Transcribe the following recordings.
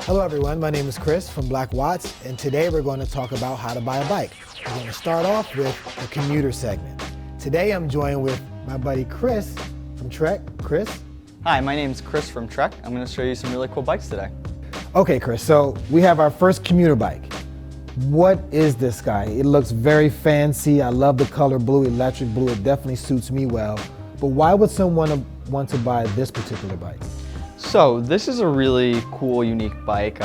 Hello everyone, my name is Chris from Black Watts, and today we're going to talk about how to buy a bike. We're going to start off with the commuter segment. Today I'm joined with my buddy Chris from Trek. Chris? Hi, my name is Chris from Trek. I'm going to show you some really cool bikes today. Okay Chris, so we have our first commuter bike. What is this guy? It looks very fancy. I love the color blue, electric blue. It definitely suits me well. But why would someone want to buy this particular bike? So this is a really cool, unique bike.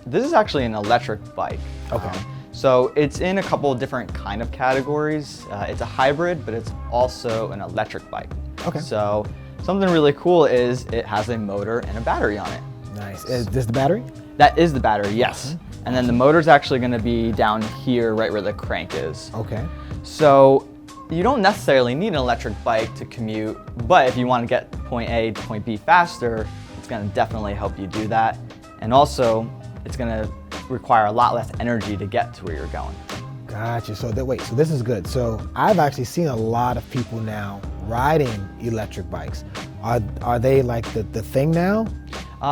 This is actually an electric bike. Okay. So it's in a couple of different kind of categories. It's a hybrid, but it's also an electric bike. Okay. So something really cool is it has a motor and a battery on it. Nice. Is this the battery? That is the battery, yes. Awesome. And then the motor's actually going to be down here, right where the crank is. Okay. So you don't necessarily need an electric bike to commute, but if you want to get point A to point B faster, it's going to definitely help you do that. And also, it's going to require a lot less energy to get to where you're going. Gotcha. So so this is good. So I've actually seen a lot of people now riding electric bikes. Are they like the thing now?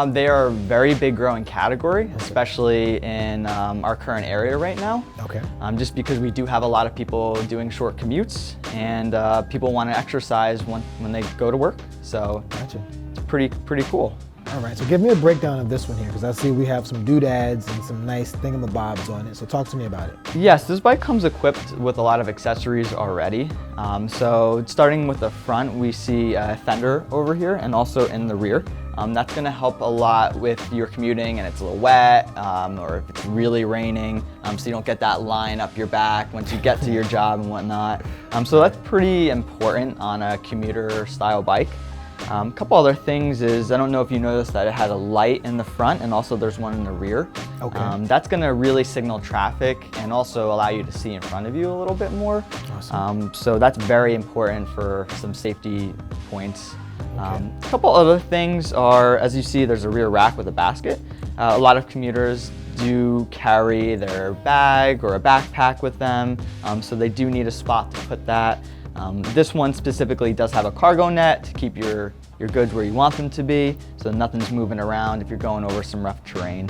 They are a very big growing category, especially in our current area right now. Okay. Just because we do have a lot of people doing short commutes, and people want to exercise when they go to work. So Gotcha. it's pretty cool. All right, so give me a breakdown of this one here, because I see we have some doodads and some nice thingamabobs on it. So talk to me about it. Yes, this bike comes equipped with a lot of accessories already. So starting with the front, we see a fender over here and also in the rear. That's going to help a lot with your commuting and it's a little wet, or if it's really raining, so you don't get that line up your back once you get to your job and whatnot. So that's pretty important on a commuter style bike. A couple other things is, I don't know if you noticed that it had a light in the front and also there's one in the rear. Okay. That's going to really signal traffic and also allow you to see in front of you a little bit more. Awesome. So that's very important for some safety points. Okay. A couple other things are, as you see, there's a rear rack with a basket. A lot of commuters do carry their bag or a backpack with them, so they do need a spot to put that. This one specifically does have a cargo net to keep your goods where you want them to be, so nothing's moving around if you're going over some rough terrain.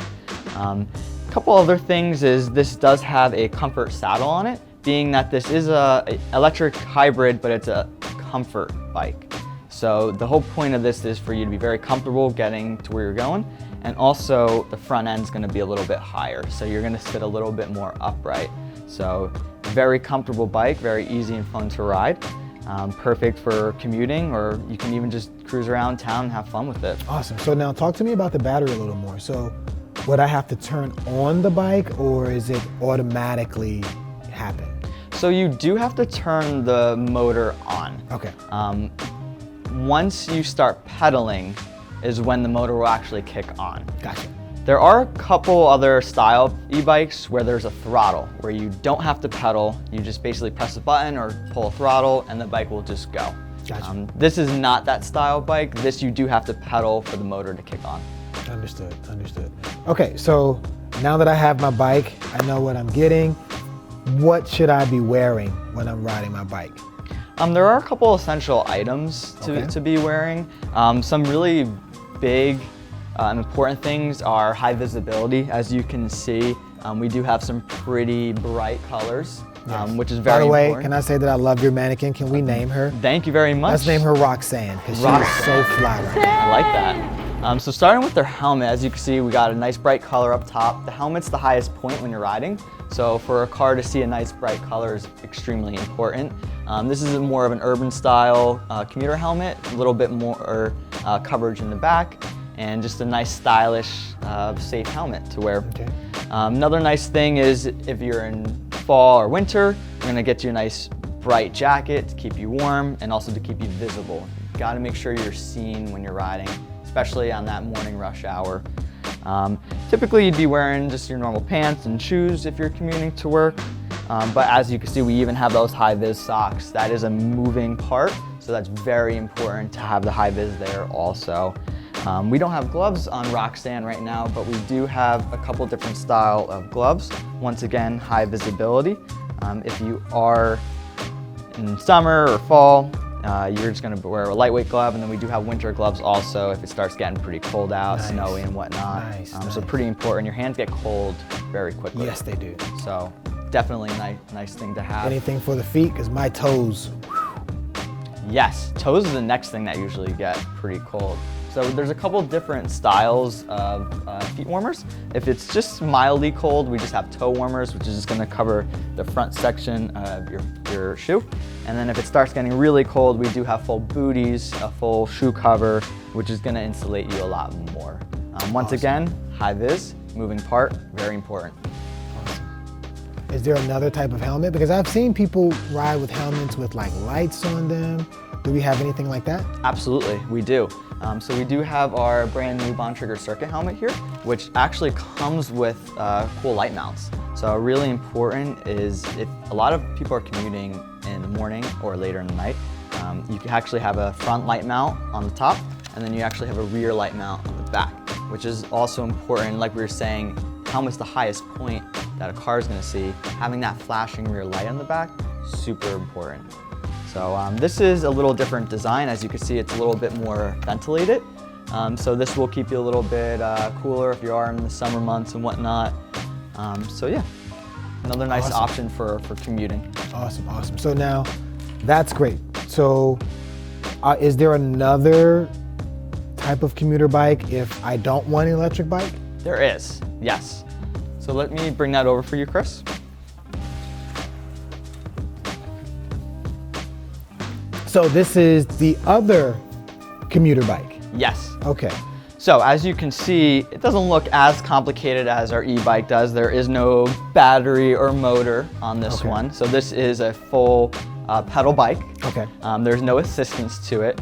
A couple other things is this does have a comfort saddle on it, being that this is a electric hybrid, but it's a comfort bike. So the whole point of this is for you to be very comfortable getting to where you're going, and also the front end's going to be a little bit higher, so you're going to sit a little bit more upright. So very comfortable bike, very easy and fun to ride. Perfect for commuting, or you can even just cruise around town and have fun with it. Awesome. So now talk to me about the battery a little more. So would I have to turn on the bike, or is it automatically happen? So you do have to turn the motor on. Okay. Once you start pedaling is when the motor will actually kick on. Gotcha. There are a couple other style e-bikes where there's a throttle, where you don't have to pedal, you just basically press a button or pull a throttle and the bike will just go. Gotcha. This is not that style bike. This you do have to pedal for the motor to kick on. Understood. Okay, so now that I have my bike, I know what I'm getting. What should I be wearing when I'm riding my bike? There are a couple essential items Okay. to be wearing. Some really big important things are high visibility. As you can see, we do have some pretty bright colors, Yes. which is very By the way, important. can I say that I love your mannequin? Can we name her? Thank you very much. Let's name her Roxanne, because she is so fly right now. I like that. So starting with their helmet, as you can see, we got a nice bright color up top. The helmet's the highest point when you're riding. So for a car to see a nice bright color is extremely important. This is more of an urban style commuter helmet, a little bit more coverage in the back, and just a nice stylish, safe helmet to wear. Okay. Another nice thing is if you're in fall or winter, we're gonna get you a nice bright jacket to keep you warm and also to keep you visible. You gotta make sure you're seen when you're riding, especially on that morning rush hour. Typically you'd be wearing just your normal pants and shoes if you're commuting to work, but as you can see, we even have those high-vis socks. That is a moving part, so that's very important to have the high-vis there also. We don't have gloves on Roxanne right now, but we do have a couple different style of gloves. Once again, high visibility. If you are in summer or fall, you're just gonna wear a lightweight glove, and then we do have winter gloves also if it starts getting pretty cold out, Nice. snowy and whatnot. Nice, So nice. pretty important. Your hands get cold very quickly. Yes, they do. So definitely a nice thing to have. Anything for the feet? Because my toes. Yes, toes is the next thing that usually get pretty cold. So there's a couple different styles of feet warmers. If it's just mildly cold, we just have toe warmers, which is just gonna cover the front section of your shoe. And then if it starts getting really cold, we do have full booties, a full shoe cover, which is gonna insulate you a lot more. Once Awesome. again, high vis, moving part, very important. Is there another type of helmet? Because I've seen people ride with helmets with like lights on them. Do we have anything like that? Absolutely, we do. So we do have our brand new Bond Trigger Circuit helmet here, which actually comes with cool light mounts. So really important is if a lot of people are commuting in the morning or later in the night, you can actually have a front light mount on the top, and then you actually have a rear light mount on the back, which is also important. Like we were saying, helmet's the highest point that a car is going to see. Having that flashing rear light on the back, super important. So this is a little different design. As you can see, it's a little bit more ventilated. So this will keep you a little bit cooler if you are in the summer months and whatnot. So yeah, another nice Awesome. option for commuting. Awesome, awesome. So now, that's great. So is there another type of commuter bike if I don't want an electric bike? There is, yes. So let me bring that over for you, Chris. So this is the other commuter bike. Yes. Okay. So as you can see, it doesn't look as complicated as our e-bike does. There is no battery or motor on this Okay. one. So this is a full pedal bike. Okay. There's no assistance to it,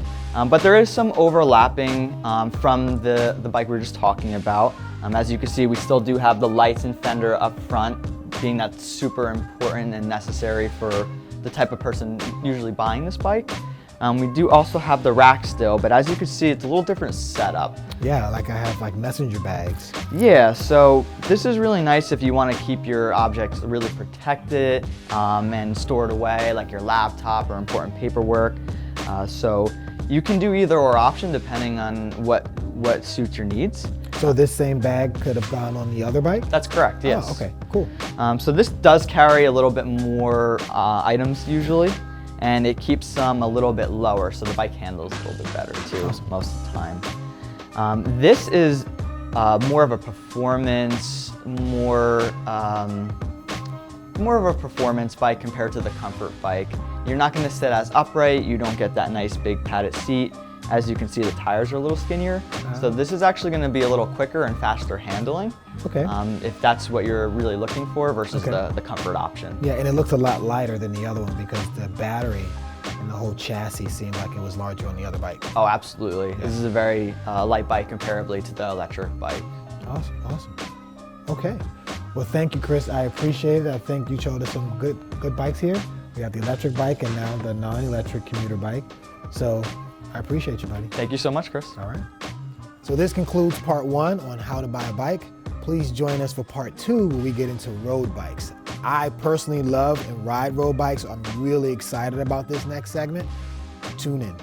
but there is some overlapping from the bike we were just talking about. As you can see, we still do have the lights and fender up front, being that's super important and necessary for the type of person usually buying this bike. We do also have the rack still, but as you can see, it's a little different setup. Yeah, like I have like messenger bags. Yeah, so this is really nice if you want to keep your objects really protected and stored away, like your laptop or important paperwork. So you can do either or option depending on what suits your needs. So this same bag could have gone on the other bike? That's correct, yes. Oh, okay, cool. So this does carry a little bit more items usually, and it keeps them a little bit lower, so the bike handles a little bit better too, Awesome. most of the time. This is more of a performance, more of a performance bike compared to the comfort bike. You're not going to sit as upright, you don't get that nice big padded seat. As you can see, the tires are a little skinnier. So this is actually going to be a little quicker and faster handling. Okay. If that's what you're really looking for versus Okay. the comfort option. Yeah, and it looks a lot lighter than the other one because the battery and the whole chassis seemed like it was larger on the other bike. Oh, absolutely. This is a very light bike comparably to the electric bike. Awesome, awesome. Okay. Well, thank you, Chris. I appreciate it. I think you showed us some good bikes here. We have the electric bike and now the non-electric commuter bike. So I appreciate you, buddy. Thank you so much, Chris. All right. So this concludes part 1 on how to buy a bike. Please join us for part 2 where we get into road bikes. I personally love and ride road bikes, so I'm really excited about this next segment. Tune in.